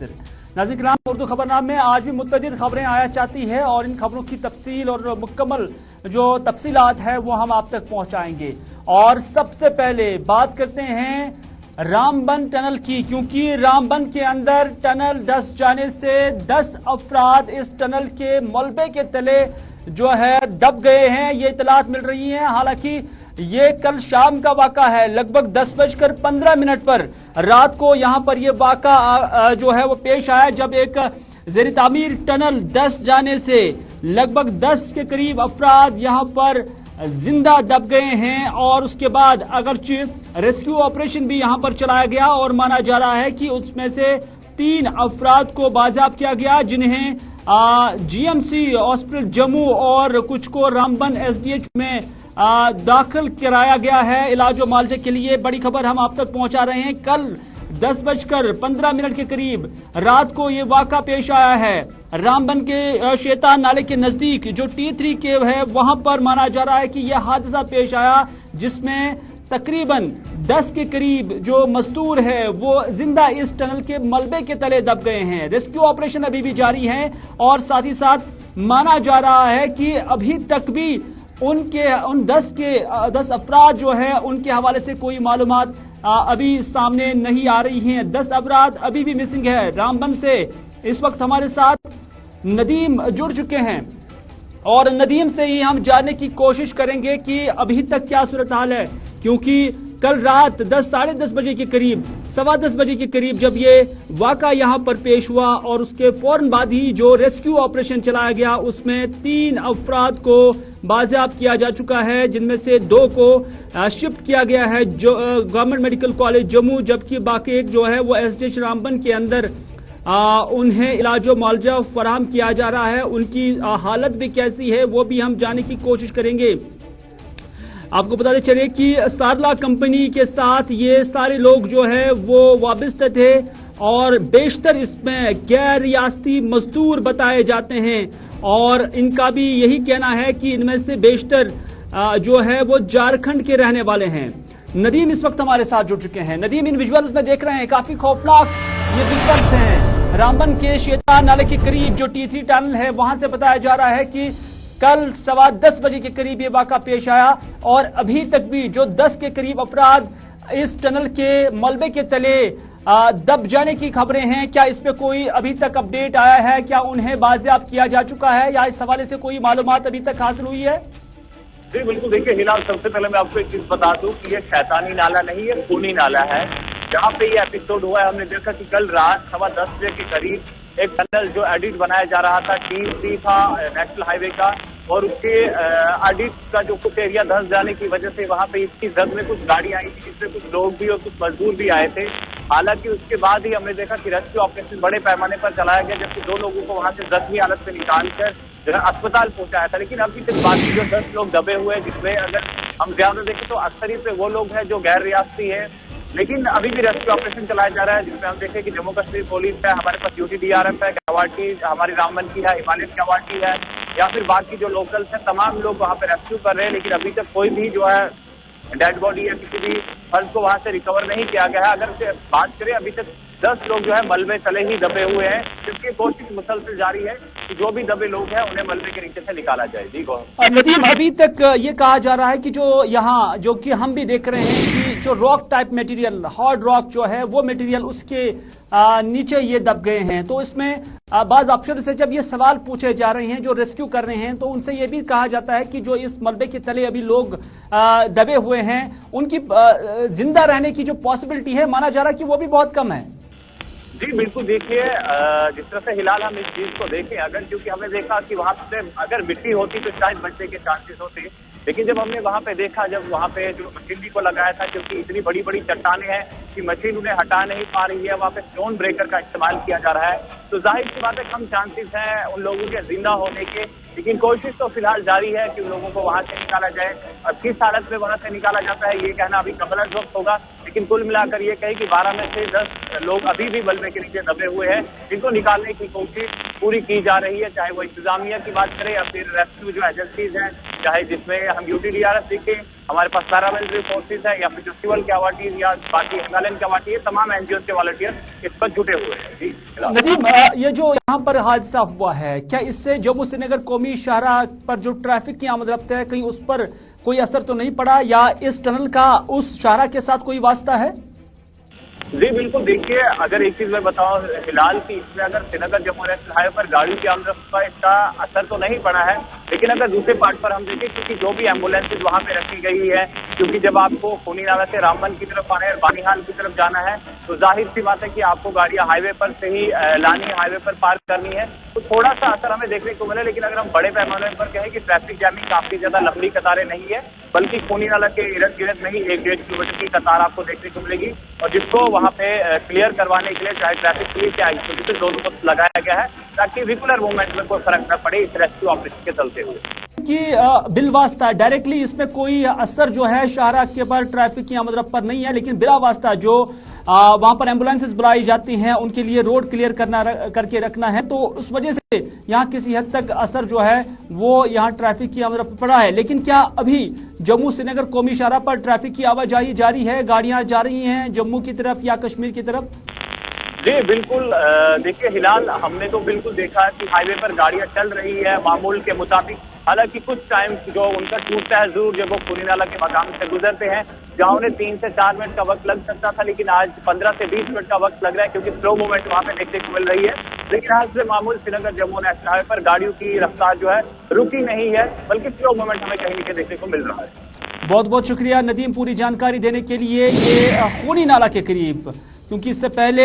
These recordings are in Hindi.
नाज़रीन किराम, उर्दू खबरनामे में आज भी मुतअद्दिद खबरें आया चाहती है और इन खबरों की तफसील और मुकम्मल जो तफसीलात है वो हम आप तक पहुंचाएंगे। और सबसे पहले बात करते हैं रामबन टनल की, क्योंकि रामबन के अंदर टनल धंस जाने से 10 अफराद इस टनल के मलबे के तले जो है दब गए हैं, ये इतलात मिल रही हैं। हालांकि ये कल शाम का वाक़ा है, लगभग 10:15 पर रात को यहां पर ये वाक़ा जो है वो पेश आया, जब एक ज़ेर तामीर टनल धंस जाने से लगभग 10 के करीब अफराद यहां पर जिंदा दब गए हैं। और उसके बाद अगरचे रेस्क्यू ऑपरेशन भी यहां पर चलाया गया और माना जा रहा है कि उसमें से 3 अफराद को बाजियाब किया गया, जिन्हें जीएमसी हॉस्पिटल जम्मू और कुछ को रामबन एसडीएच में दाखिल कराया गया है इलाज व मालजे के लिए। बड़ी खबर हम आप तक पहुंचा रहे हैं। कल 10:15 के करीब रात को ये वाक़ा पेश आया है रामबन के शैतान नाले के नजदीक, जो T3 केव है वहां पर माना जा रहा है कि यह हादसा पेश आया, जिसमें तकरीबन 10 के करीब जो मजदूर है वो जिंदा इस टनल के मलबे के तले दब गए हैं। रेस्क्यू ऑपरेशन अभी भी जारी है और साथ ही साथ माना जा रहा है कि अभी तक भी उन 10 अफराद जो है उनके हवाले से कोई मालूमात अभी सामने नहीं आ रही हैं। 10 अफराद अभी भी मिसिंग है। रामबन से इस वक्त हमारे साथ नदीम जुड़ चुके हैं और नदीम से ही हम जानने की कोशिश करेंगे कि अभी तक क्या सूरत हाल है, क्योंकि कल रात 10 साढ़े 10 बजे के करीब, 10:15 बजे के करीब जब ये वाक़ा यहाँ पर पेश हुआ और उसके फौरन बाद ही जो रेस्क्यू ऑपरेशन चलाया गया उसमें 3 अफराद को बाजियाब किया जा चुका है, जिनमें से 2 को शिफ्ट किया गया है जो गवर्नमेंट मेडिकल कॉलेज जम्मू, जबकि बाकी एक जो है वो एसडीएच रामबन के अंदर उन्हें इलाज व मुआवजा फराहम किया जा रहा है। उनकी हालत भी कैसी है वो भी हम जानने की कोशिश करेंगे। आपको बताते चले कि सारला कंपनी के साथ ये सारे लोग जो है वो वाबस्ता थे और बेशतर इसमें गैर रियासती मजदूर बताए जाते हैं और इनका भी यही कहना है कि इनमें से बेशतर जो है वो झारखंड के रहने वाले हैं। नदीम इस वक्त हमारे साथ जुड़ चुके हैं। नदीम, इन विजुअल्स में देख रहे हैं, काफी खौफनाक ये विजुअल्स हैं। रामबन के शैतान नाले के करीब जो T3 टनल है वहां से बताया जा रहा है कि कल 10:15 बजे के करीब ये वाक़ा पेश आया और अभी तक भी जो 10 के करीब अफराद इस टनल के मलबे के तले दब जाने की खबरें हैं। क्या इस पे कोई अभी तक अपडेट आया है? क्या उन्हें बाजियाब किया जा चुका है या इस हवाले से कोई मालूमात अभी तक हासिल हुई है? जी बिल्कुल, देखिए हिलाल, सबसे पहले मैं आपको एक चीज बता दूं कि ये शैतानी नाला नहीं है, खूनी नाला है। जहाँ पे ये एपिसोड हुआ है हमने देखा कि कल रात 10:15 बजे के करीब एक टनल जो एडिट बनाया जा रहा था, T3 था नेशनल हाईवे का, और उसके एडिट का जो कुछ एरिया धंस जाने की वजह से वहां पे इसकी जद में कुछ गाड़ी आई थी, जिसमें कुछ लोग भी और कुछ मजदूर भी आए थे। हालांकि उसके बाद ही हमने देखा कि रेस्क्यू ऑपरेशन बड़े पैमाने पर चलाया गया, जबकि 2 लोगों को वहां से जख्मी हालत में निकालकर जो है अस्पताल पहुंचाया था। लेकिन अभी तक बाकी जो 10 लोग दबे हुए हैं, जिसमें अगर हम ज्यादा देखें तो अक्सरियत पे वो लोग हैं जो गैर रियासती है, लेकिन अभी भी रेस्क्यू ऑपरेशन चलाया जा रहा है, जिसमें हम देखें कि जम्मू कश्मीर पुलिस है, हमारे पास UTDRF है, गवाटी हमारी रामबन की है, हिमालय गवाटी है, या फिर बाकी जो लोकल्स हैं, तमाम लोग वहां पे रेस्क्यू कर रहे हैं। लेकिन अभी तक कोई भी जो है डेड बॉडी या किसी भी फर्ज को वहां से रिकवर नहीं किया गया है। अगर बात करें, अभी तक 10 लोग जो है मलबे तले ही दबे हुए हैं, जिसकी कोशिश मुसलसल जारी है कि जो भी दबे लोग हैं उन्हें मलबे के नीचे से निकाला जाए। जी नदीम, अभी तक ये कहा जा रहा है कि जो यहाँ जो कि हम भी देख रहे हैं कि जो rock type material, hard rock जो है वो मटेरियल उसके नीचे ये दब गए हैं। तो इसमें बाज अफसर से जब ये सवाल पूछे जा रहे हैं जो रेस्क्यू कर रहे हैं, तो उनसे ये भी कहा जाता है कि जो इस मलबे के तले अभी लोग दबे हुए हैं उनकी जिंदा रहने की जो पॉसिबिलिटी है, माना जा रहा है कि वो भी बहुत कम है। जी बिल्कुल, देखिए जिस तरह से हिलाल हम इस चीज को देखें, अगर क्योंकि हमने देखा कि वहां पे अगर मिट्टी होती तो शायद बचने के चांसेस होते, लेकिन जब हमने वहां पे देखा, जब वहां पे जो मशीनरी को लगाया था, क्योंकि इतनी बड़ी बड़ी चट्टानें हैं कि मशीन उन्हें हटा नहीं पा रही है, वहां पे स्टोन ब्रेकर का इस्तेमाल किया जा रहा है, तो जाहिर सी बात है कम चांसेस हैं उन लोगों के जिंदा होने के। लेकिन कोशिश तो फिलहाल जारी है कि उन लोगों को वहां से निकाला जाए। और किस हालत में वहां से निकाला जाता है ये कहना अभी कबल वक्त होगा। लेकिन कुल मिलाकर ये कहे कि 12 में से 10 लोग अभी भी मलबे के नीचे दबे हुए हैं, जिनको निकालने की कोशिश पूरी की जा रही है, चाहे वो इंतजामिया की बात करें या फिर रेस्क्यू जो एजेंसीज हैं, चाहे जिसमें हम यूटीडीआरएफ देखें, हमारे पास पैरामिलिट्री फोर्सेज है या फिर जो सिविल कैवाटीज या बाकी हिमालयन कैवाटी है, तमाम एनजीओ के वॉलंटियर इस पर जुटे हुए हैं। जी नदीम, ये जो यहाँ पर हादसा हुआ है, क्या इससे जम्मू श्रीनगर कौमी शाहराह पर जो ट्रैफिक की आमद रफ्त है, कहीं उस पर कोई असर तो नहीं पड़ा, या इस टनल का उस शाहराह के साथ कोई वास्ता है? जी बिल्कुल, देखिए अगर एक चीज मैं बताऊं फिलहाल की, इसमें अगर श्रीनगर जम्मू नेशनल हाईवे पर गाड़ी की आमद पर इसका असर तो नहीं पड़ा है, लेकिन अगर दूसरे पार्ट पर हम देखें, क्योंकि जो भी एम्बुलेंसेज वहां पे रखी गई है, क्योंकि जब आपको खूनी नाला से रामबन की तरफ आना है और बानीहाल की तरफ जाना है, तो जाहिर सी बात है कि आपको गाड़ियां हाईवे पर से ही लानी है, हाईवे पर पार्क करनी है, तो थोड़ा सा असर हमें देखने को मिला। लेकिन अगर हम बड़े पैमाने पर कहें कि ट्रैफिक जैमिंग काफी ज्यादा लंबी कतारें नहीं है, बल्कि खूनी नाला के इर्द गिर्द में ही 1-1.5 किलोमीटर की कतार आपको देखने को मिलेगी, और जिसको वहां पे क्लियर करवाने के लिए चाहे ट्रैफिक पुलिस या आईटीबीपी से दोनों को लगाया गया है, ताकि रेगुलर मूवमेंट में कोई फर्क न पड़े इस रेस्क्यू ऑपरेशन के चलते हुए। कि बिलवास्ता डायरेक्टली इसमें कोई असर जो है शाहराह के पर ट्रैफिक की आमद रफ्त पर नहीं है, लेकिन बिला वास्ता जो वहां पर एम्बुलेंसेज बुलाई जाती हैं, उनके लिए रोड क्लियर करके रखना है, तो उस वजह से यहाँ किसी हद तक असर जो है वो यहाँ ट्रैफिक की आमद रफ्त पर पड़ा है। लेकिन क्या अभी जम्मू श्रीनगर कौमी शाहराह पर ट्रैफिक की आवाजाही जारी है, गाड़ियां जा रही हैं जम्मू की तरफ या कश्मीर की तरफ? जी बिल्कुल, देखिए फिलहाल हमने तो बिल्कुल देखा कि हाईवे पर गाड़ियां चल रही है मामूल के मुताबिक। हालांकि कुछ टाइम जो उनका टूटता है जरूर जब वो खूनी नाला के मकाम से गुजरते हैं, जहां उन्हें 3 से 4 मिनट का वक्त लग सकता था, लेकिन आज 15 से 20 मिनट का वक्त लग रहा है, क्योंकि स्लो मूवमेंट वहां पे देखने को मिल रही है। लेकिन आज से मामूल श्रीनगर जम्मू नेशनल हाईवे पर गाड़ियों की रफ्तार जो है रुकी नहीं है, बल्कि स्लो मूवमेंट हमें कहीं नीचे देखने को मिल रहा है। बहुत बहुत शुक्रिया नदीम पूरी जानकारी देने के लिए। ये खूनी नाला के करीब, क्योंकि इससे पहले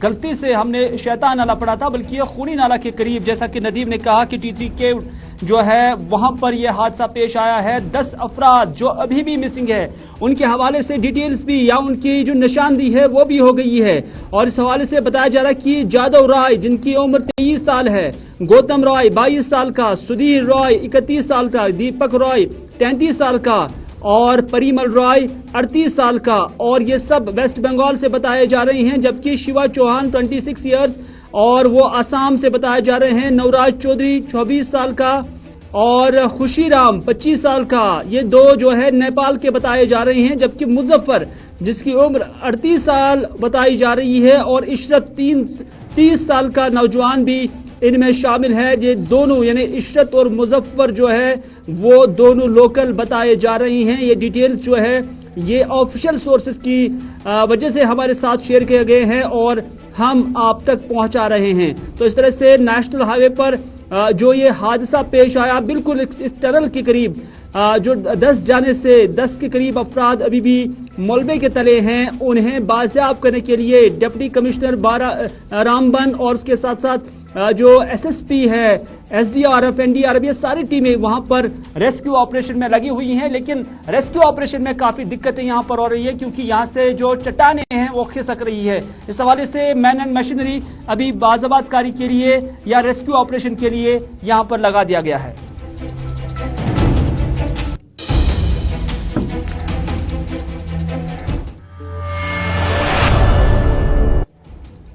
गलती से हमने शैतान नाला पढ़ा था, बल्कि ये खूनी नाला के करीब, जैसा कि नदीम ने कहा कि टी3 केव जो है वहां पर यह हादसा पेश आया है। 10 अफराद जो अभी भी मिसिंग है, उनके हवाले से डिटेल्स भी या उनकी जो निशानदी है वो भी हो गई है, और इस हवाले से बताया जा रहा है कि जादव राय जिनकी उम्र 23 साल है, गौतम रॉय 22 साल का, सुधीर रॉय 31 साल का, दीपक रॉय 33 साल का और परिमल रॉय 38 साल का, और ये सब वेस्ट बंगाल से बताए जा रहे हैं। जबकि शिवा चौहान 26 ईयर्स और वो असम से बताए जा रहे हैं। नवराज चौधरी 24 साल का और खुशीराम 25 साल का, ये दो जो है नेपाल के बताए जा रहे हैं। जबकि मुजफ्फर जिसकी उम्र 38 साल बताई जा रही है और इशरत 30 साल का नौजवान भी इनमें शामिल है। ये दोनों यानी इशरत और मुजफ्फर जो है वो दोनों लोकल बताए जा रही हैं। ये डिटेल्स जो है ये ऑफिशियल सोर्सेज की वजह से हमारे साथ शेयर किए गए हैं और हम आप तक पहुंचा रहे हैं। तो इस तरह से नेशनल हाईवे पर जो ये हादसा पेश आया, बिल्कुल इस टनल के करीब जो 10 जाने से 10 के करीब अफराद अभी भी मलबे के तले हैं, उन्हें बाजियाब करने के लिए डिप्टी कमिश्नर रामबन और उसके साथ साथ जो एसएसपी है, एसडीआरएफ, एनडीआरएफ, ये सारी टीमें वहां पर रेस्क्यू ऑपरेशन में लगी हुई हैं। लेकिन रेस्क्यू ऑपरेशन में काफी दिक्कतें यहां पर हो रही है, क्योंकि यहां से जो चट्टानें हैं वो खिसक रही है। इस हवाले से मैन एंड मशीनरी अभी बाज़ाबात कारी के लिए या रेस्क्यू ऑपरेशन के लिए यहां पर लगा दिया गया है।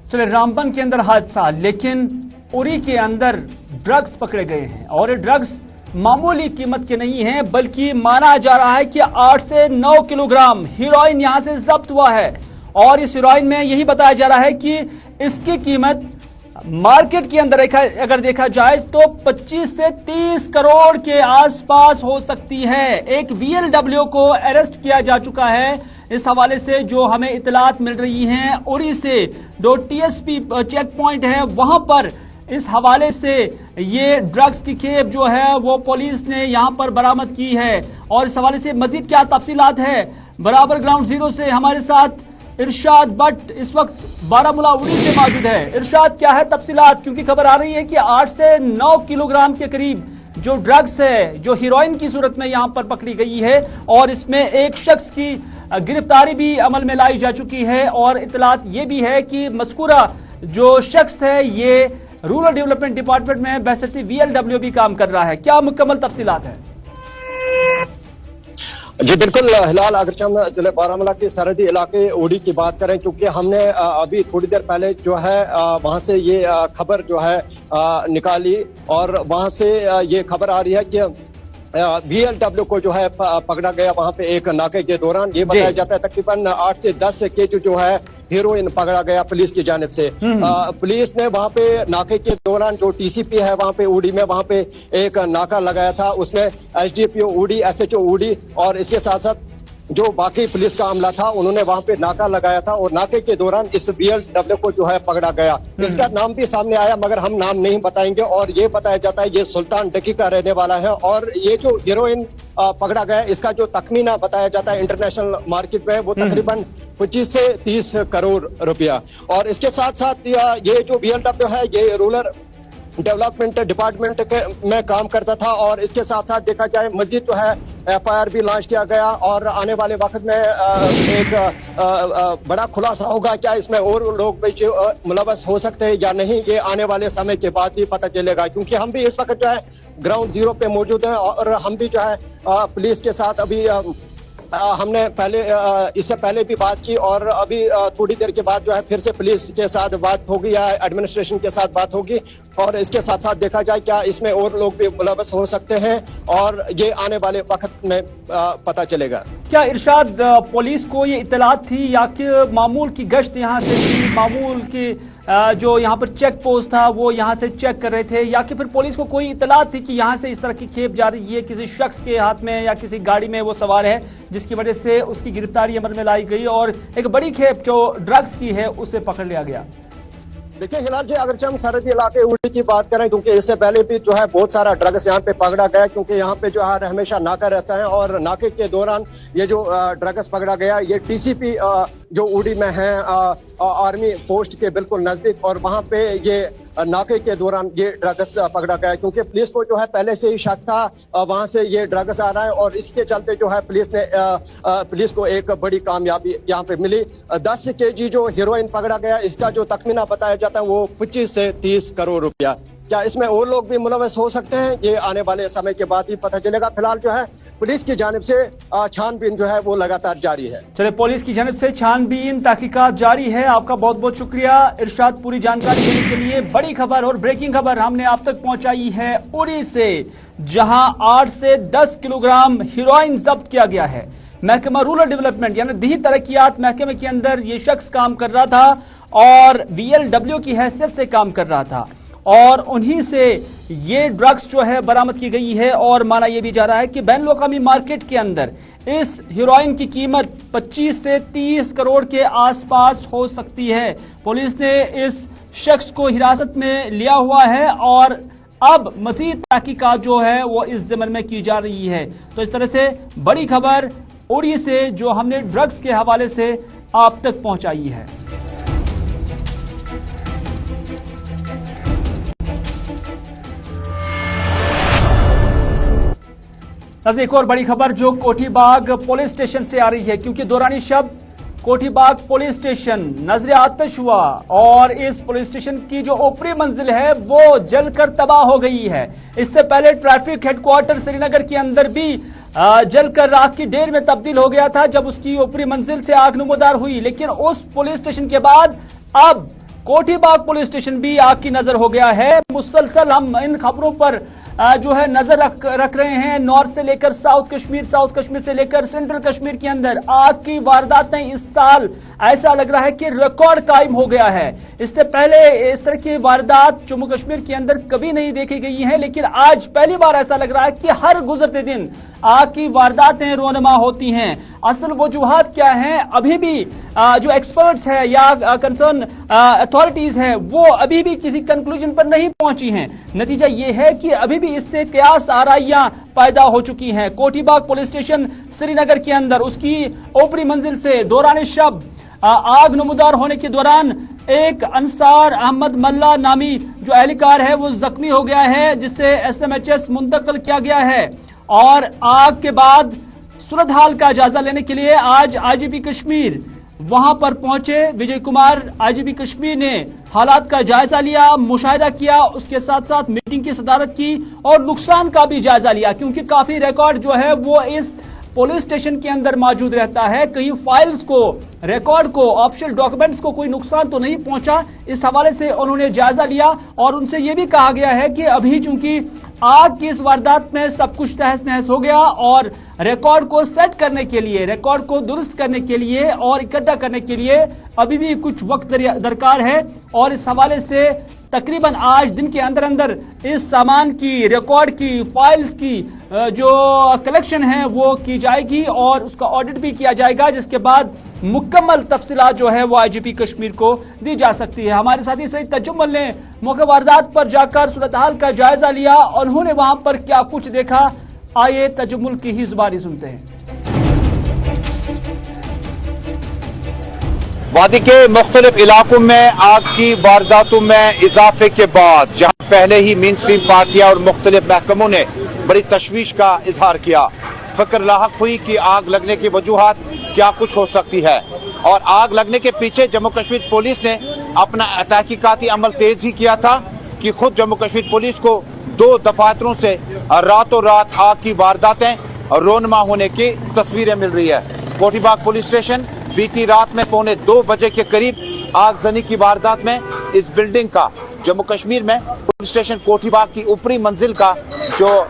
चले, रामबन के अंदर हादसा, लेकिन उरी के अंदर ड्रग्स पकड़े गए हैं, और ये ड्रग्स मामूली कीमत के नहीं हैं, बल्कि माना जा रहा है कि 8 से 9 किलोग्राम हीरोइन यहां से जब्त हुआ है। और इस हीरोइन में यही बताया जा रहा है कि इसकी कीमत मार्केट के अंदर अगर देखा जाए तो 25 से 30 करोड़ के आसपास हो सकती है। एक VLW को अरेस्ट किया जा चुका है। इस हवाले से जो हमें इतलात मिल रही हैं, उरी से जो TSP चेक पॉइंट है वहां पर इस हवाले से ये ड्रग्स की खेप जो है वो पुलिस ने यहां पर बरामद की है। और इस हवाले से मजीद क्या तफसीलात है, बराबर ग्राउंड जीरो से हमारे साथ इरशाद भट्ट इस वक्त बारामूला उरी से मौजूद है। इरशाद, क्या है तफसीलात, क्योंकि खबर आ रही है कि 8 से 9 किलोग्राम के करीब जो ड्रग्स है जो हीरोइन की सूरत में यहां पर पकड़ी गई है, और इसमें एक शख्स की गिरफ्तारी भी अमल में लाई जा चुकी है। और इतलात ये भी है कि मज़कूरा जो शख्स है ये रूरल डेवलपमेंट डिपार्टमेंट में बहसती VLW भी काम कर रहा है। क्या मुकम्मल तफसीलात है? जी बिल्कुल हिलाल, अगर हम जिले बारामूला के सरहदी इलाके ओडी की बात करें, क्योंकि हमने अभी थोड़ी देर पहले जो है वहां से ये खबर जो है निकाली और वहां से ये खबर आ रही है कि BLW को जो है पकड़ा गया वहां पे एक नाके के दौरान। ये बताया जाता है तकरीबन 8 से 10 केजी जो है हीरोइन पकड़ा गया पुलिस की जानिब से। पुलिस ने वहां पे नाके के दौरान जो TCP है वहां पे उड़ी में वहां पे एक नाका लगाया था, उसमें SDPO उड़ी, SHO उड़ी और इसके साथ साथ जो बाकी पुलिस का अमला था उन्होंने वहां पे नाका लगाया था और नाके के दौरान इस BLW को जो है पकड़ा गया। इसका नाम भी सामने आया मगर हम नाम नहीं बताएंगे और ये बताया जाता है ये सुल्तान डकी का रहने वाला है और ये जो हीरोइन पकड़ा गया इसका जो तखमीना बताया जाता है इंटरनेशनल मार्केट में वो तकरीबन 25 से 30 करोड़ रुपया। और इसके साथ साथ ये जो BLW है ये रूरल डेवलपमेंट डिपार्टमेंट में काम करता था और इसके साथ साथ देखा जाए मजीद जो है FIR भी लॉन्च किया गया और आने वाले वक्त में एक बड़ा खुलासा होगा। क्या इसमें और लोग भी मुलव्वस हो सकते हैं या नहीं, ये आने वाले समय के बाद भी पता चलेगा, क्योंकि हम भी इस वक्त जो है ग्राउंड जीरो पे मौजूद हैं और हम भी जो है पुलिस के साथ अभी हमने इससे पहले भी बात की और अभी थोड़ी देर के बाद जो है फिर से पुलिस के साथ बात होगी या एडमिनिस्ट्रेशन के साथ बात होगी और इसके साथ साथ देखा जाए क्या इसमें और लोग भी मुलव्वस हो सकते हैं और ये आने वाले वक्त में पता चलेगा। क्या इरशाद पुलिस को ये इत्तलात थी या कि मामूल की गश्त यहाँ से थी, मामूल की जो यहाँ पर चेक पोस्ट था वो यहाँ से चेक कर रहे थे, या कि फिर पुलिस को कोई इत्तलात थी कि यहाँ से इस तरह की खेप जा रही है, किसी शख्स के हाथ में या किसी गाड़ी में वो सवार है जिसकी वजह से उसकी गिरफ्तारी अमल में लाई गई और एक बड़ी खेप जो ड्रग्स की है उसे पकड़ लिया गया? देखिए हिलाल जी, अगर हम सरहदी इलाके उड़ी की बात करें, क्योंकि इससे पहले भी जो है बहुत सारा ड्रग्स यहाँ पे पकड़ा गया, क्योंकि यहाँ पे जो है हमेशा नाका रहता है और नाके के दौरान ये जो ड्रग्स पकड़ा गया ये TCP जो उड़ी में है आर्मी पोस्ट के बिल्कुल नजदीक और वहां पे ये नाके के दौरान ये ड्रग्स पकड़ा गया, क्योंकि पुलिस को जो है पहले से ही शक था वहां से ये ड्रग्स आ रहा है और इसके चलते जो है पुलिस को एक बड़ी कामयाबी यहाँ पे मिली। 10 केजी जो हीरोइन पकड़ा गया इसका जो तखमीना बताया जाता है वो 25 से 30 करोड़ रुपया। क्या इसमें और लोग भी मुलव्वस हो सकते हैं, ये आने वाले समय के बाद ही पता चलेगा। फिलहाल जो है पुलिस की जानिब से छानबीन जो है वो लगातार जारी है। चलिए, पुलिस की जानिब से छानबीन तहकीकात जारी है। आपका बहुत बहुत शुक्रिया इरशाद, पूरी जानकारी देने के लिए। बड़ी खबर और ब्रेकिंग खबर हमने आप तक पहुंचाई है उड़ी से, जहां 8 से 10 किलोग्राम हीरोइन जब्त किया गया है। महकमा रूरल डेवलपमेंट यानी दही तरक्कियात महकमे के अंदर ये शख्स काम कर रहा था और BLW की हैसियत से काम कर रहा था और उन्हीं से ये ड्रग्स जो है बरामद की गई है और माना यह भी जा रहा है कि बैन अवी मार्केट के अंदर इस हीरोइन की कीमत 25 से 30 करोड़ के आसपास हो सकती है। पुलिस ने इस शख्स को हिरासत में लिया हुआ है और अब मजीद तहकीकात जो है वो इस ज़िम्मे में की जा रही है। तो इस तरह से बड़ी खबर उड़ी से जो हमने ड्रग्स के हवाले से आप तक पहुंचाई है। एक और बड़ी खबर जो कोठीबाग पुलिस स्टेशन से आ रही है, क्योंकि दौरानी शब कोठीबाग पुलिस स्टेशन नजर आतिश हुआ और इस पुलिस स्टेशन की जो ऊपरी मंजिल है वो जलकर तबाह हो गई है। इससे पहले ट्रैफिक हेडक्वार्टर श्रीनगर के अंदर भी जलकर राख की ढेर में तब्दील हो गया था जब उसकी ऊपरी मंजिल से आग नमूदार हुई, लेकिन उस पुलिस स्टेशन के बाद अब कोठीबाग पुलिस स्टेशन भी आग की नजर हो गया है। मुसलसल हम इन खबरों पर जो है नजर रख रहे हैं। नॉर्थ से लेकर साउथ कश्मीर से लेकर सेंट्रल कश्मीर के अंदर आग की वारदातें इस साल ऐसा लग रहा है कि रिकॉर्ड कायम हो गया है। इससे पहले इस तरह की वारदात जम्मू कश्मीर के अंदर कभी नहीं देखी गई है, लेकिन आज पहली बार ऐसा लग रहा है कि हर गुजरते दिन आग की वारदातें रोनमा होती हैं। असल वजूहात क्या हैं, अभी भी जो एक्सपर्ट्स है या कंसर्न अथॉरिटीज है वो अभी भी किसी कंक्लूजन पर नहीं पहुंची हैं। नतीजा ये है कि अभी भी इससे कयास आराइयां पैदा हो चुकी हैं। कोठीबाग पुलिस स्टेशन श्रीनगर के अंदर उसकी ऊपरी मंजिल से दौरान शब आग नमूदार होने के दौरान एक अंसार अहमद मल्ला नामी जो एहलकार है वो जख्मी हो गया है, जिससे SMHS मुंतकिल किया गया है। और आग के बाद सूरत हाल का जायजा लेने के लिए आज IGP कश्मीर वहां पर पहुंचे। विजय कुमार IGP कश्मीर ने हालात का जायजा लिया, मुशाहिदा किया, उसके साथ साथ मीटिंग की सदारत की और नुकसान का भी जायजा लिया, क्योंकि काफी रिकॉर्ड जो है वो इस पुलिस स्टेशन के अंदर मौजूद रहता है, कहीं फाइल्स को, रिकॉर्ड को, ऑफिशियल डॉक्यूमेंट्स को कोई नुकसान तो नहीं पहुंचा। इस हवाले से उन्होंने जायजा लिया और उनसे यह भी कहा गया है कि अभी चूंकि आग की इस वारदात में सब कुछ तहस नहस हो गया और रिकॉर्ड को सेट करने के लिए, रिकॉर्ड को दुरुस्त करने के लिए और इकट्ठा करने के लिए अभी भी कुछ वक्त दरकार है और इस हवाले से तकरीबन आज दिन के अंदर अंदर इस सामान की, रिकॉर्ड की, फाइल्स की जो कलेक्शन है वो की जाएगी और उसका ऑडिट भी किया जाएगा, जिसके बाद मुकम्मल तफसीलात जो है वो आईजीपी कश्मीर को दी जा सकती है। हमारे साथी सईद तजुम्मल ने मौके वारदात पर जाकर सूरत हाल का जायजा लिया और उन्होंने वहां पर क्या कुछ देखा, आइए तजुम्मल की ही जुबानी सुनते हैं। वादी के मुख्तलिफ इलाकों में आग की वारदातों में इजाफे के बाद जहां पहले ही मेन स्ट्रीम पार्टियां और मुख्तलिफ महकमों ने बड़ी तशवीश का इजहार किया, फिक्र लाहक हुई कि आग लगने की वजूहात क्या कुछ हो सकती है और आग लगने के पीछे जम्मू कश्मीर पुलिस ने अपना तहकीकाती अमल तेज ही किया था कि खुद जम्मू कश्मीर पुलिस को 2 दफातरों से रातों रात आग की वारदातें रोनमा होने की तस्वीरें मिल रही है। कोठीबाग पुलिस स्टेशन बीती रात में 1:45 बजे के करीब आगजनी की वारदात में इस बिल्डिंग का, जम्मू कश्मीर में पुलिस स्टेशन कोठीबाग की ऊपरी मंजिल का जो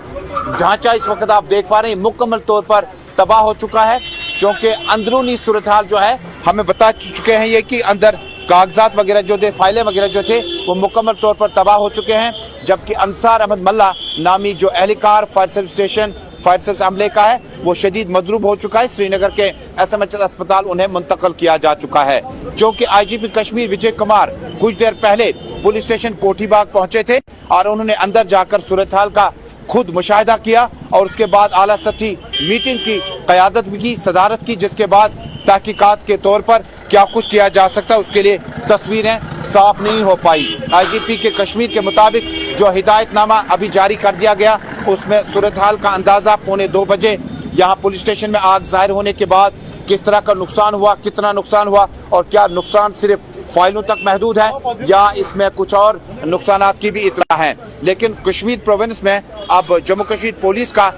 ढांचा इस वक्त आप देख पा रहे हैं मुकम्मल तौर पर तबाह हो चुका है, क्योंकि अंदरूनी सूरत हाल जो है हमें बता चुके हैं ये कि अंदर कागजात वगैरह जो थे, फाइलें वगैरह जो थे वो मुकम्मल तौर पर तबाह हो चुके हैं। जबकि अंसार अहमद मल्ला नामी जो एहलकार fire service station, fire service अमले का है वो शदीद मजरूब हो चुका है। श्रीनगर के SMH अस्पताल उन्हें मुंतकिल किया जा चुका है, क्योंकि आईजीपी कश्मीर विजय कुमार कुछ देर पहले पुलिस स्टेशन कोठीबाग पहुंचे थे और उन्होंने अंदर जाकर सूरत हाल का खुद मुशाहिदा किया और उसके बाद आला सतही मीटिंग की क़यादत भी की, सदारत की, जिसके बाद तहकीकात के तौर पर क्या कुछ किया जा सकता है उसके लिए तस्वीरें साफ नहीं हो पाई। आईजीपी के कश्मीर के मुताबिक जो हिदायतनामा अभी जारी कर दिया गया उसमें सूरत हाल का अंदाजा 1:45 बजे यहाँ पुलिस स्टेशन में आग जाहिर होने के बाद किस तरह का नुकसान हुआ, कितना नुकसान हुआ और क्या नुकसान सिर्फ फाइलों तक महदूद है या इसमें कुछ और नुकसानात की भी इतला है। लेकिन कश्मीर प्रोविंस में अब जम्मू कश्मीर पुलिस का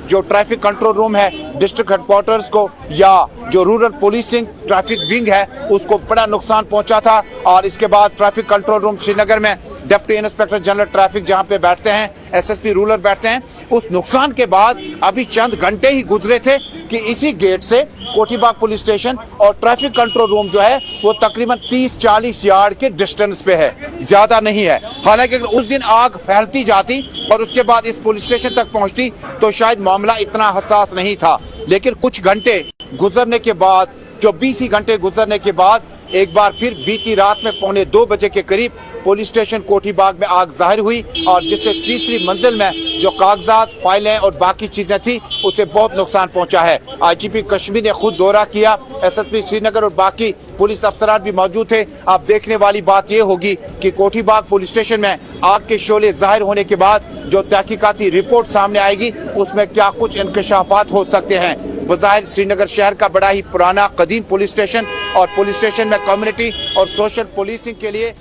जो ट्रैफिक कंट्रोल रूम है डिस्ट्रिक्ट हेडक्वार्टर्स को या जो रूरल पुलिसिंग ट्रैफिक विंग है उसको बड़ा नुकसान पहुंचा था और इसके बाद ट्रैफिक कंट्रोल रूम श्रीनगर में डिप्टी इंस्पेक्टर जनरल ट्रैफिक जहां पे बैठते हैं, SSP रूरल बैठते हैं, उस नुकसान के बाद अभी चंद घंटे ही गुजरे थे कि इसी गेट से कोठीबाग पुलिस स्टेशन और ट्रैफिक कंट्रोल रूम जो है वो तकरीबन 30-40 यार्ड के डिस्टेंस पे है, ज्यादा नहीं है। हालांकि अगर उस दिन आग फैलती जाती और उसके बाद इस पुलिस स्टेशन तक पहुंचती तो शायद मामला इतना हसास नहीं था। लेकिन कुछ घंटे गुजरने के बाद, जो 20 घंटे गुजरने के बाद एक बार फिर बीती रात में 1:45 बजे के करीब पुलिस स्टेशन कोठीबाग में आग जाहिर हुई और जिससे तीसरी मंजिल में जो कागजात, फाइलें और बाकी चीजें थी उसे बहुत नुकसान पहुंचा है। आईजीपी कश्मीर ने खुद दौरा किया, SSP श्रीनगर और बाकी पुलिस अफसरान भी मौजूद थे। अब देखने वाली बात यह होगी कि कोठीबाग पुलिस स्टेशन में आग के शोले जाहिर होने के बाद जो तहकीकाती रिपोर्ट सामने आएगी उसमें क्या कुछ इंकशाफात हो सकते हैं। बज़ाहिर श्रीनगर शहर का बड़ा ही पुराना कदीम पुलिस स्टेशन और पुलिस स्टेशन में कम्युनिटी और सोशल पुलिसिंग के लिए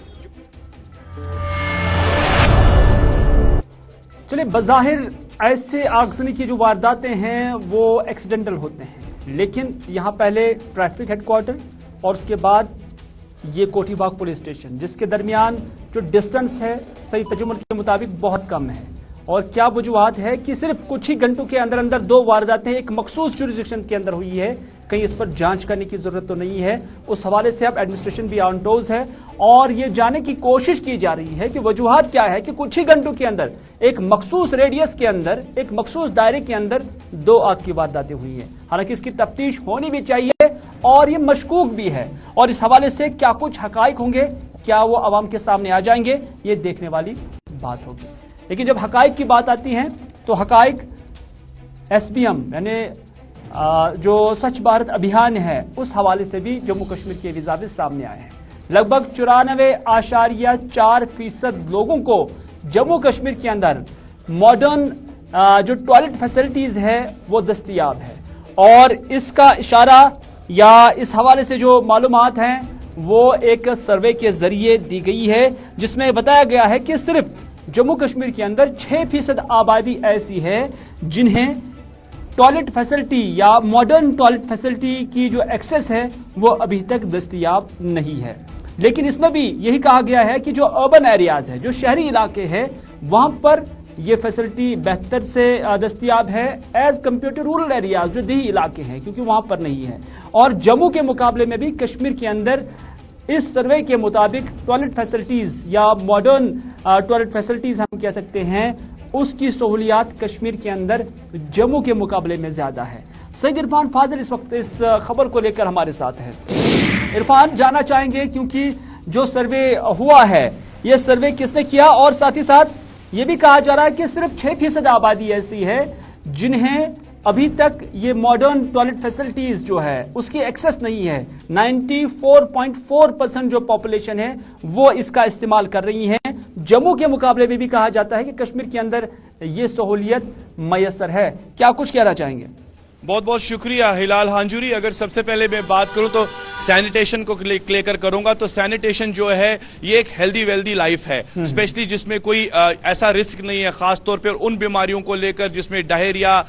चलिए, बज़ाहिर ऐसे आगजनी की जो वारदातें हैं वो एक्सीडेंटल होते हैं, लेकिन यहाँ पहले ट्रैफिक हेडक्वार्टर और उसके बाद ये कोठीबाग पुलिस स्टेशन, जिसके दरमियान जो डिस्टेंस है सही तजुम्मल के मुताबिक बहुत कम है। और क्या वजूहत है कि सिर्फ कुछ ही घंटों के अंदर अंदर 2 वारदातें एक मखसूस जुरिडिक्शन के अंदर हुई है, कहीं इस पर जांच करने की जरूरत तो नहीं है। उस हवाले से अब एडमिनिस्ट्रेशन भी ऑन टोज है और ये जानने की कोशिश की जा रही है कि वजूहत क्या है कि कुछ ही घंटों के अंदर एक मखसूस रेडियस के अंदर, एक मखसूस दायरे के अंदर 2 आग की वारदातें हुई है। हालांकि इसकी तफ्तीश होनी भी चाहिए और ये मशकूक भी है और इस हवाले से क्या कुछ हकाइक होंगे, क्या वो आवाम के सामने आ जाएंगे, ये देखने वाली बात होगी। लेकिन जब हकाइक की बात आती है तो हकाइक SBM यानी जो स्वच्छ भारत अभियान है उस हवाले से भी जम्मू कश्मीर के विजाविज सामने आए हैं। लगभग 94.4% लोगों को जम्मू कश्मीर के अंदर मॉडर्न जो टॉयलेट फैसिलिटीज है वो दस्तयाब है और इसका इशारा या इस हवाले से जो मालूमात हैं वो एक सर्वे के जरिए दी गई है, जिसमें बताया गया है कि सिर्फ जम्मू कश्मीर के अंदर 6% आबादी ऐसी है जिन्हें टॉयलेट फैसिलिटी या मॉडर्न टॉयलेट फैसिलिटी की जो एक्सेस है वो अभी तक दस्तयाब नहीं है। लेकिन इसमें भी यही कहा गया है कि जो अर्बन एरियाज है, जो शहरी इलाके हैं, वहां पर ये फैसिलिटी बेहतर से दस्तयाब है as compare to rural areas, जो देही इलाके हैं, क्योंकि वहां पर नहीं है। और जम्मू के मुकाबले में भी कश्मीर के अंदर इस सर्वे के मुताबिक टॉयलेट फैसिलिटीज या मॉडर्न टॉयलेट फैसिलिटीज हम कह सकते हैं, उसकी सहूलियात कश्मीर के अंदर जम्मू के मुकाबले में ज्यादा है। सईद इरफान फाजिल इस वक्त इस खबर को लेकर हमारे साथ है। इरफान, जानना चाहेंगे क्योंकि जो सर्वे हुआ है, ये सर्वे किसने किया, और साथ ही साथ ये भी कहा जा रहा है कि सिर्फ 6% आबादी ऐसी है जिन्हें अभी तक ये मॉडर्न टॉयलेट फैसिलिटीज जो है उसकी एक्सेस नहीं है। 94.4% जो पॉपुलेशन है वो इसका इस्तेमाल कर रही है। जम्मू के मुकाबले में भी कहा जाता है कि कश्मीर के अंदर ये सहूलियत मैसर है। क्या कुछ कहना चाहेंगे? बहुत बहुत शुक्रिया हिलाल हांजुरी। अगर सबसे पहले मैं बात करूं तो सैनिटेशन को लेकर करूंगा, तो सैनिटेशन जो है ये एक हेल्दी वेल्दी लाइफ है, स्पेशली जिसमें कोई ऐसा रिस्क नहीं है, खास तौर पर उन बीमारियों को लेकर जिसमें डायरिया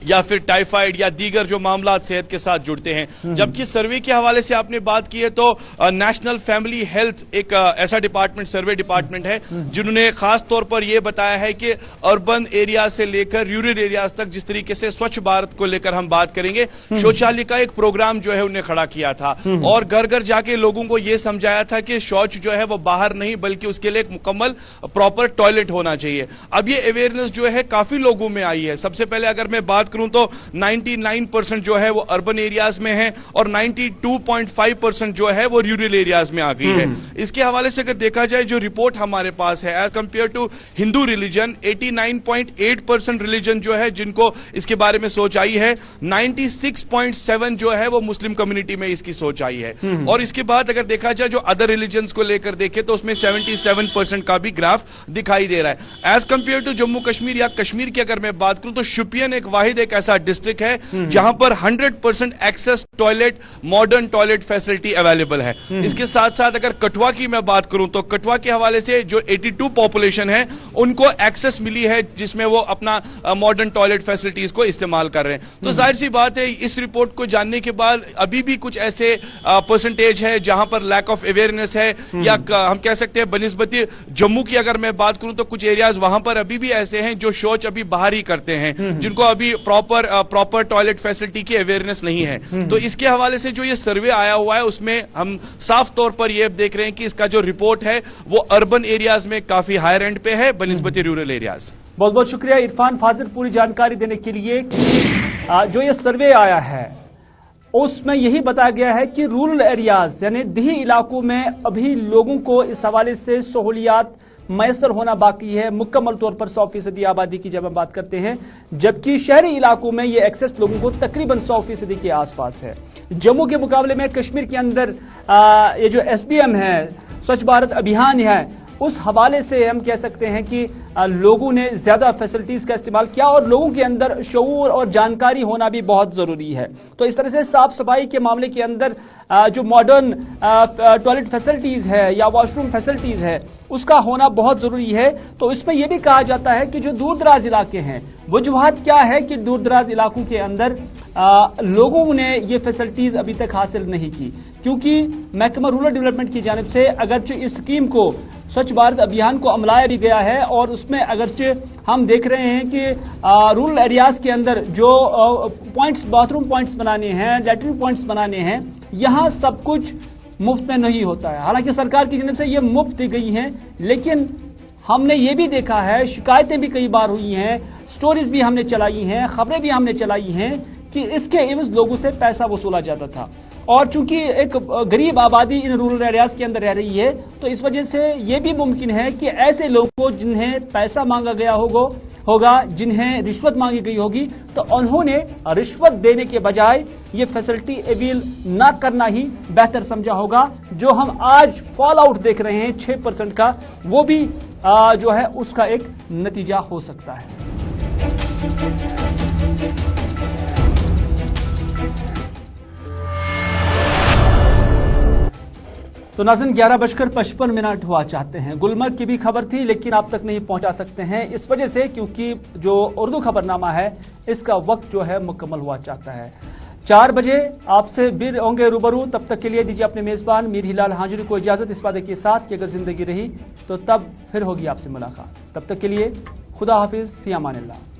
या फिर टाइफाइड या दीगर जो मामला सेहत के साथ जुड़ते हैं। जबकि सर्वे के हवाले से आपने बात की है तो नेशनल फैमिली हेल्थ एक ऐसा डिपार्टमेंट, सर्वे डिपार्टमेंट है, जिन्होंने खास तौर पर यह बताया है कि अर्बन एरिया से लेकर रूरल एरियाज तक जिस तरीके से स्वच्छ भारत को लेकर हम बात करेंगे, शौचालय का एक प्रोग्राम जो है उन्हें खड़ा किया था और घर घर जाके लोगों को यह समझाया था कि शौच जो है वो बाहर नहीं बल्कि उसके लिए एक मुकम्मल प्रॉपर टॉयलेट होना चाहिए। अब ये अवेयरनेस जो है काफी लोगों में आई है। सबसे पहले अगर मैं बात करूं तो 99% जो है वो अर्बन एरियाज में है और 92.5% जो है वो रूरल एरियाज में आ गई है। इसके हवाले से अगर देखा जाए जो रिपोर्ट हमारे पास है, as compare to Hindu religion, 89.8% religion जो है जिनको इसके बारे में सोच आई है, 96.7 जो है वो मुस्लिम कम्युनिटी में इसकी सोच आई है। और इसके बाद अगर देखा जाए जो अदर रिलीजन्स को लेकर देखे तो उसमें 77% का भी ग्राफ दिखाई दे रहा है। As compare to Jammu Kashmir या कश्मीर की अगर मैं बात करूं तो शुपियन एक वाहिद एक ऐसा डिस्ट्रिक्ट है जहां पर 100% access toilet, modern toilet facility available है। इसके साथ साथ अगर कठुआ की मैं बात करूं तो कठुआ के हवाले से जो 82 पॉपुलेशन है उनको एक्सेस मिली है जिसमें वो अपना मॉडर्न टॉयलेट फैसिलिटीज को इस्तेमाल कर रहे हैं। तो जाहिर सी बात है इस रिपोर्ट को जानने के बाद अभी भी कुछ ऐसे परसेंटेज है जहां पर लैक ऑफ अवेयरनेस है, या हम कह सकते हैं बनिस्बती जम्मू की अगर मैं बात करूं तो कुछ एरियाज वहां पर अभी भी ऐसे हैं जो शौच अभी बाहर ही करते हैं, जिनको अभी प्रॉपर टॉयलेट फैसिलिटी की अवेयरनेस नहीं है। तो इसके हवाले से जो ये सर्वे आया हुआ है उसमें हम साफ तौर पर ये देख रहे हैं कि इसका जो रिपोर्ट है वो अर्बन एरियाज में काफी हायर एंड पे है बनिस्बती रूरल एरियाज। बहुत बहुत शुक्रिया इरफान फाजिल पूरी जानकारी देने के लिए। जो ये सर्वे आया है उसमें यही बताया गया है कि रूरल एरियाज यानी देही इलाकों में अभी लोगों को इस हवाले से सहूलियात मैसर होना बाकी है, मुकम्मल तौर पर 100% आबादी की जब हम बात करते हैं, जबकि शहरी इलाकों में ये एक्सेस लोगों को तकरीबन 100% के आसपास है। जम्मू के मुकाबले में कश्मीर के अंदर ये जो SBM है, स्वच्छ भारत अभियान है, उस हवाले से हम कह सकते हैं कि लोगों ने ज्यादा फैसिलिटीज का इस्तेमाल किया और लोगों के अंदर शऊर और जानकारी होना भी बहुत जरूरी है। तो इस तरह से साफ सफाई के मामले के अंदर जो मॉडर्न टॉयलेट फैसिलिटीज है या वॉशरूम फैसिलिटीज है उसका होना बहुत जरूरी है। तो इसमें यह भी कहा जाता है कि जो दूर दराज इलाके हैं, वजूहात क्या है कि दूर दराज इलाकों के अंदर लोगों ने ये फैसिलिटीज अभी तक हासिल नहीं की, क्योंकि महकमा रूरल डेवलपमेंट की जानिब से अगरचे इस स्कीम को स्वच्छ भारत अभियान को अमलाया भी गया है और उसमें अगरचे हम देख रहे हैं कि रूरल एरियाज के अंदर जो पॉइंट्स, बाथरूम पॉइंट्स बनाने हैं, लैट्रिन पॉइंट्स बनाने हैं, यहाँ सब कुछ मुफ्त में नहीं होता है। हालांकि सरकार की जानिब से ये मुफ्त दी गई हैं, लेकिन हमने ये भी देखा है, शिकायतें भी कई बार हुई हैं, स्टोरीज भी हमने चलाई हैं, खबरें भी हमने चलाई हैं कि इसके एवज लोगों से पैसा वसूला जाता था। और चूंकि एक गरीब आबादी इन रूरल एरियाज के अंदर रह रही है, तो इस वजह से यह भी मुमकिन है कि ऐसे लोगों को जिन्हें पैसा मांगा गया होगा, जिन्हें रिश्वत मांगी गई होगी, तो उन्होंने रिश्वत देने के बजाय ये फैसिलिटी अवेल ना करना ही बेहतर समझा होगा। जो हम आज फॉल आउट देख रहे हैं 6% का, वो भी जो है उसका एक नतीजा हो सकता है। तो नाज़रीन 11:55 हुआ चाहते हैं। गुलमर्ग की भी खबर थी लेकिन आप तक नहीं पहुंचा सकते हैं इस वजह से क्योंकि जो उर्दू खबरनामा है इसका वक्त जो है मुकम्मल हुआ चाहता है। 4 बजे आपसे फिर होंगे रूबरू। तब तक के लिए दीजिए अपने मेजबान मीर हिलाल हांजुरी को इजाजत इस वादे के साथ कि अगर जिंदगी रही तो तब फिर होगी आपसे मुलाकात। तब तक के लिए खुदा हाफिज, फी अमानिल्लाह।